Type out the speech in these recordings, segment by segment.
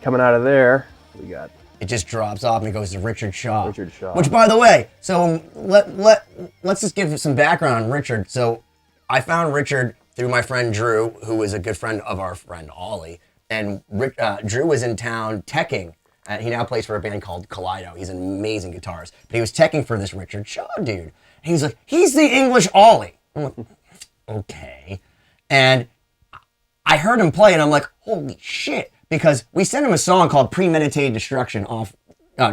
coming out of there, we got... It just drops off and it goes to Richard Shaw. Richard Shaw. Which, by the way, so let's just give some background on Richard. So I found Richard through my friend Drew, who is a good friend of our friend Ollie. And Drew was in town teching. He now plays for a band called Kaleido. He's an amazing guitarist. But he was teching for this Richard Shaw dude. And he's like, he's the English Ollie. I'm like, okay. And I heard him play and I'm like, holy shit. Because we sent him a song called Premeditated Destruction off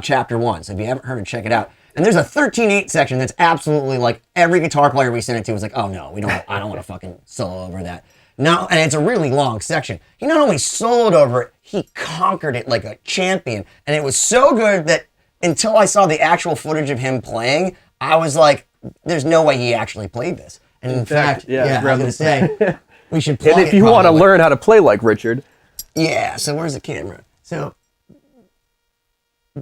chapter 1. So if you haven't heard it, check it out. And there's a 13/8 section that's absolutely like every guitar player we sent it to was like, oh no, I don't want to fucking solo over that. No, and it's a really long section. He not only soloed over it, he conquered it like a champion. And it was so good that until I saw the actual footage of him playing, I was like, there's no way he actually played this. And in fact, I was going to say, we should play it. And if you want to learn how to play like Richard. Yeah, so where's the camera? So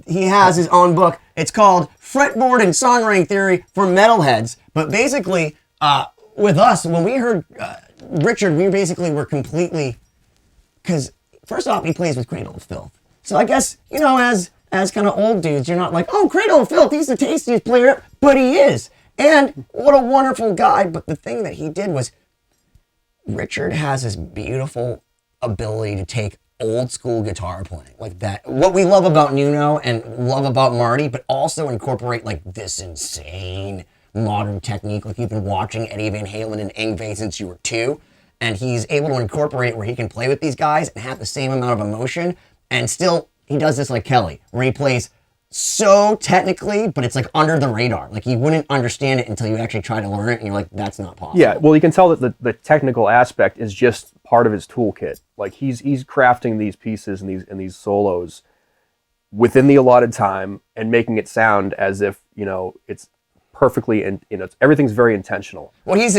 he has his own book. It's called Fretboard and Songwriting Theory for Metalheads. But basically, with us, when we heard Richard, we basically were completely... Because, first off, he plays with Cradle of Filth. So I guess, as kind of old dudes, you're not like, oh, Cradle of Filth, he's the tastiest player, but he is. And what a wonderful guy. But the thing that he did was, Richard has this beautiful ability to take old school guitar playing like that. What we love about Nuno and love about Marty, but also incorporate like this insane modern technique. Like you've been watching Eddie Van Halen and Yngwie since you were 2, and he's able to incorporate where he can play with these guys and have the same amount of emotion, and still he does this like Kelly, where he plays so technically, but it's like under the radar. Like you wouldn't understand it until you actually try to learn it, and you're like, that's not possible. Yeah, well, you can tell that the technical aspect is just part of his toolkit. Like he's crafting these pieces and these solos within the allotted time and making it sound as if it's perfectly, and everything's very intentional. Well, he's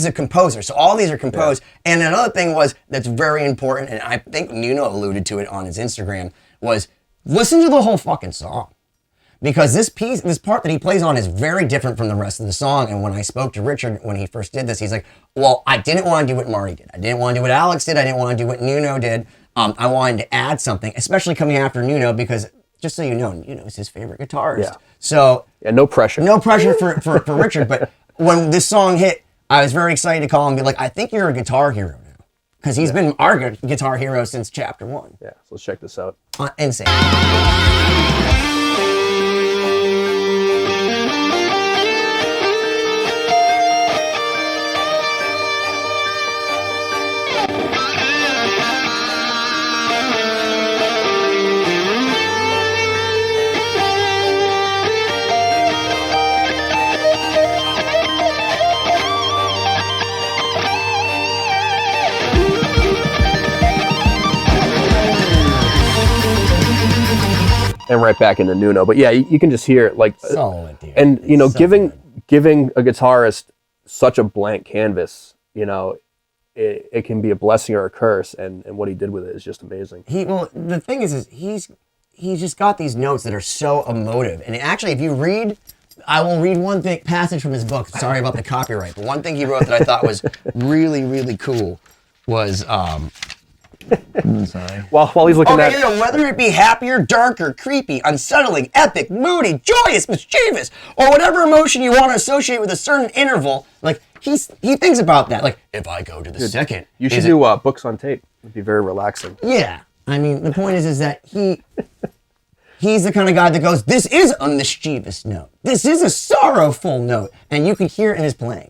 a composer, so all these are composed. Yeah. And another thing that's very important, and I think Nuno alluded to it on his Instagram, was listen to the whole fucking song. Because this part that he plays on is very different from the rest of the song. And when I spoke to Richard when he first did this, he's like, well, I didn't want to do what Marty did. I didn't want to do what Alex did. I didn't want to do what Nuno did. I wanted to add something, especially coming after Nuno, because just so you know, Nuno is his favorite guitarist. Yeah. So no pressure. No pressure for Richard. But when this song hit, I was very excited to call him and be like, I think you're a guitar hero now. Because he's been our guitar hero since chapter 1. Yeah, so let's check this out. Insane. And right back into Nuno, but yeah, you can just hear it, like, solid, dude. And giving a guitarist such a blank canvas, it can be a blessing or a curse, and what he did with it is just amazing. The thing is he's just got these notes that are so emotive, and actually, if you read, I will read one passage from his book. Sorry about the copyright, but one thing he wrote that I thought was really, really cool was. Sorry. While he's looking at whether it be happier, darker, creepy, unsettling, epic, moody, joyous, mischievous, or whatever emotion you want to associate with a certain interval, like he thinks about that. Like if I go to the second, you should do books on tape. It'd be very relaxing. Yeah, I mean the point is that he's the kind of guy that goes, this is a mischievous note, this is a sorrowful note, and you can hear it in his playing.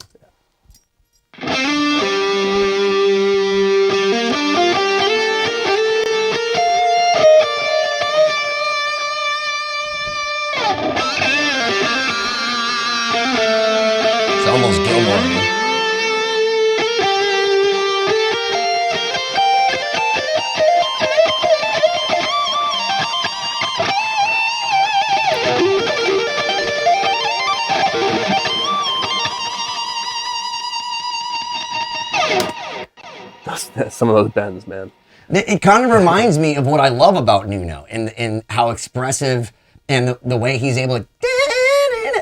Almost Gilmore. Some of those bends, man. It kind of reminds me of what I love about Nuno and how expressive and the way he's able to.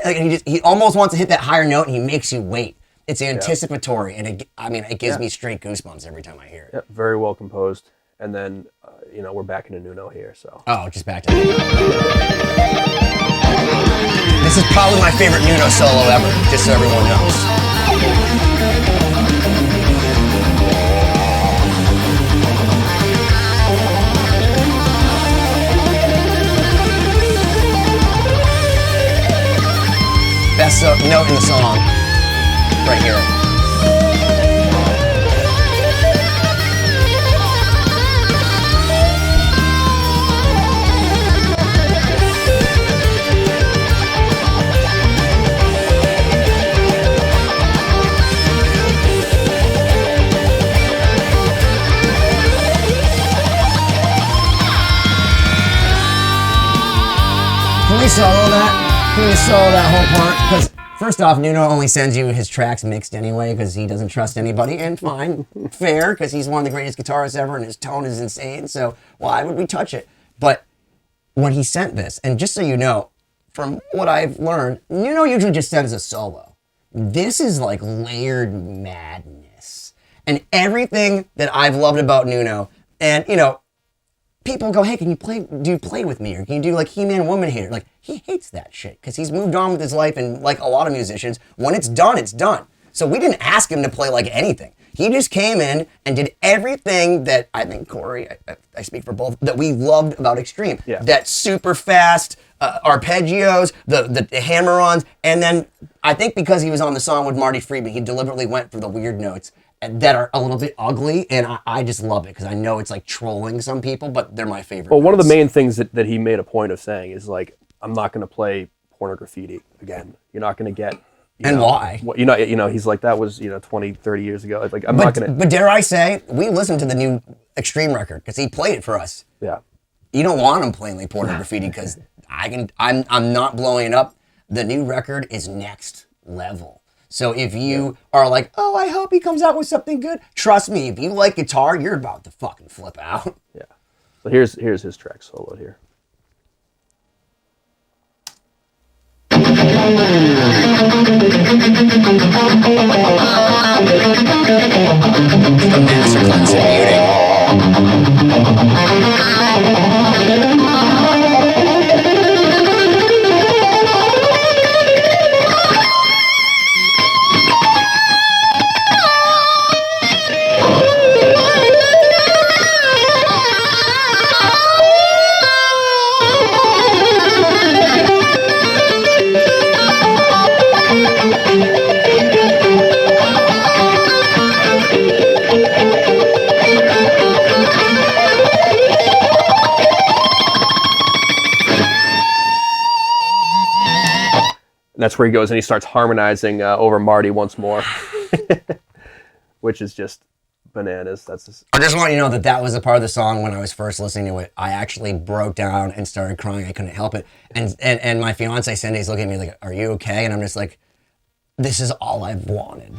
Like he almost wants to hit that higher note, and he makes you wait. It's anticipatory, and it gives me straight goosebumps every time I hear it. Yeah, very well composed. and then we're back into Nuno here. So just back to Nuno. This is probably my favorite Nuno solo ever, just so everyone knows. Best note in the song, right here. Can we solo that? Can we solo that whole part? Because first off, Nuno only sends you his tracks mixed anyway because he doesn't trust anybody, and fine, fair, because he's one of the greatest guitarists ever and his tone is insane, so why would we touch it? But when he sent this, and just so you know, from what I've learned, Nuno usually just sends a solo. This is like layered madness. And everything that I've loved about Nuno, and people go, hey, do you play with me? Or can you do like He-Man Woman Hater? Like, he hates that shit because he's moved on with his life, and like a lot of musicians, when it's done, it's done. So we didn't ask him to play like anything. He just came in and did everything that I think Cory, I speak for both, that we loved about Extreme. Yeah. That super fast arpeggios, the hammer-ons, and then I think because he was on the song with Marty Friedman, he deliberately went for the weird notes that are a little bit ugly, and I just love it because I know it's like trolling some people, but they're my favorite. Well, one of the main things that he made a point of saying is like, I'm not going to play Porno Graffiti again. You're not going to get. Why? He's like, that was 20, 30 years ago. Like, I'm not going to. But dare I say, we listened to the new Extreme record because he played it for us. Yeah. You don't want him playing like Porno Graffiti because I'm not blowing it up. The new record is next level. So if you are like, oh, I hope he comes out with something good, trust me, if you like guitar, you're about to fucking flip out. Yeah. So here's his track solo here. The masterclass in And that's where he goes and he starts harmonizing over Marty once more, which is just bananas. I just want you to know that was a part of the song when I was first listening to it. I actually broke down and started crying. I couldn't help it. And my fiance Cindy's looking at me like, "Are you okay?" And I'm just like, "This is all I've wanted."